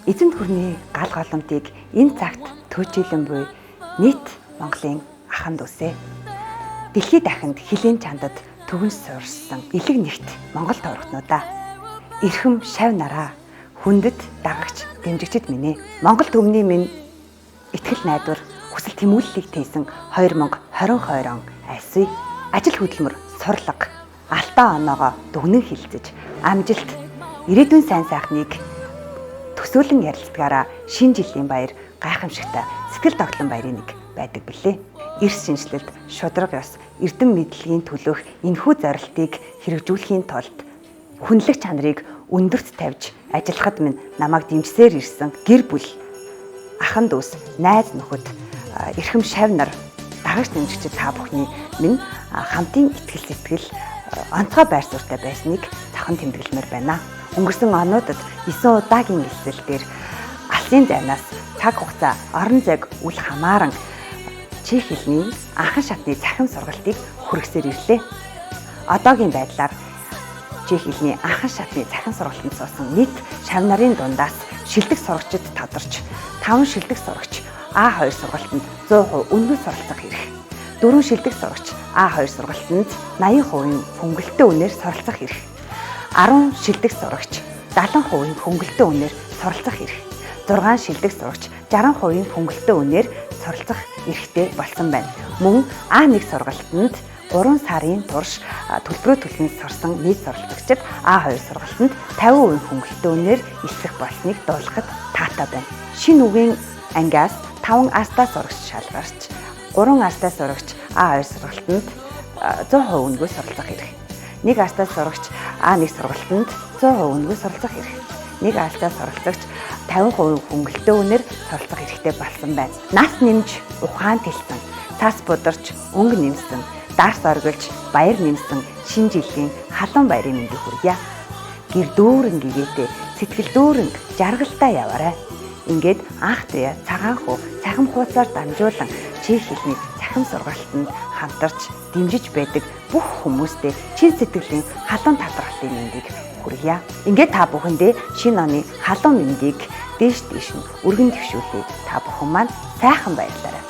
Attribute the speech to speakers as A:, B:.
A: Эзэнт гүрний гал голомтыг энэ цагт төөжүүлэн буй нийт Монголын аханд үсэ. Дэлхийд дахинд хилийн чандад төвөн суурсан элэг нэгт Монгол товрогтнуудаа. Эрхэм шав нараа хүндэт дагагч дэмжигчд минь ээ. Монгол төмний минь итгэл найдвар хүсэл тэмүүллийг тээсэн 2022 он альсвэ. Ажил хөдөлмөр, сурлага, алтаа оноогоо дүгнэн хилцэж, амжилт, ирээдүйн сайн сайхныг төсөөлөн ярилцлагаараа шинэ жилийн баяр гайхамшигтай сэтгэл тогтлон баярын нэг байдаг билээ. Эрс шинжилэлд шудраг ёс, эрдэм мэдлэгийн төлөөх энэхүү зорилтыг хэрэгжүүлэхийн тулд хүнлэх чанарыг өндөрт тавьж ажиллахад минь намайг дэмжсээр ирсэн гэр бүл, ахын дүүс, найз нөхөд, эрхэм шав нар, дагагч дэмжигчид та бүхний минь хамтын итгэл сэтгэл онцгой байр суурьтай байсныг цахан тэмдэглэмээр байна. Өнгөрсөн онуудад 9 удаагийн нэлсэлээр алсын зайнаас цаг хугацаа, орон зайг үл хамааран чих хэлний анхан шатны цахим сургалтыг хүргэсээр ирлээ. Одоогийн байдлаар чих хэлний анхан шатны цахим сургалтанд суусан нийт шав нарын дундаас шилдэг сурагчид тодорч 5 шилдэг сурагч А2 сургалтанд 100% үнэгүй суралцах хэрэг. 4 шилдэг сурагч А2 сургалтанд 80% хөнгөлөлтөө үнээр суралцах хэрэг. 10 шилдэг сурагч 70% хөнгөлөлтөө үнээр суралцах хэрэг. 6 шилдэг сурагч 60% хөнгөлөлтөө үнээр суралцах эрхтэй болсон байна. Мөн А1 сургалтанд 3 сарын турш төлбөрөө төлсөн сурсан нийт суралцагчид А2 сургалтанд 50% хөнгөлөлтөө үнээр эсэх болсныг дуулахад таатай байна. Шинэ үгийн ангиас 5 астаа сурагч шалгарч 3 астаа сурагч А2 сургалтанд 100% үнэгүй суралцах хэрэг. 1 астаа сурагч А1 сургалтанд 100% үнэгүй суралцах хэрэг. 1 астаа суралцагч 50% хөнгөлөлтөө үнээр суралцах хэрэгтэй болсон байна. Нас нэмж, ухаан тэлсэн, цас бударч, өнгө нэмсэн, дарс оргилж, баяр нэмсэн шинэ жилийн халуун баярын мэндийг хүргье. Гэр дүүрэн гэгээтэй, сэтгэл дүүрэн жаргалтай яваарай. Ингээд анх туяа цагаан хүү цахим хуудасаар дамжуулан чих хэлний цахим сургалтанд хамтарч дэмжиж байдаг бүх хүмүүстээ чин сэтгэлийн халуун талархлын мэндийг хүргье. Ингээд та бүхэндээ шинэ оны халуун мэндийг дээш нь өргөн дэвшүүлье. Та бүхэн маань сайхан баярлаарай.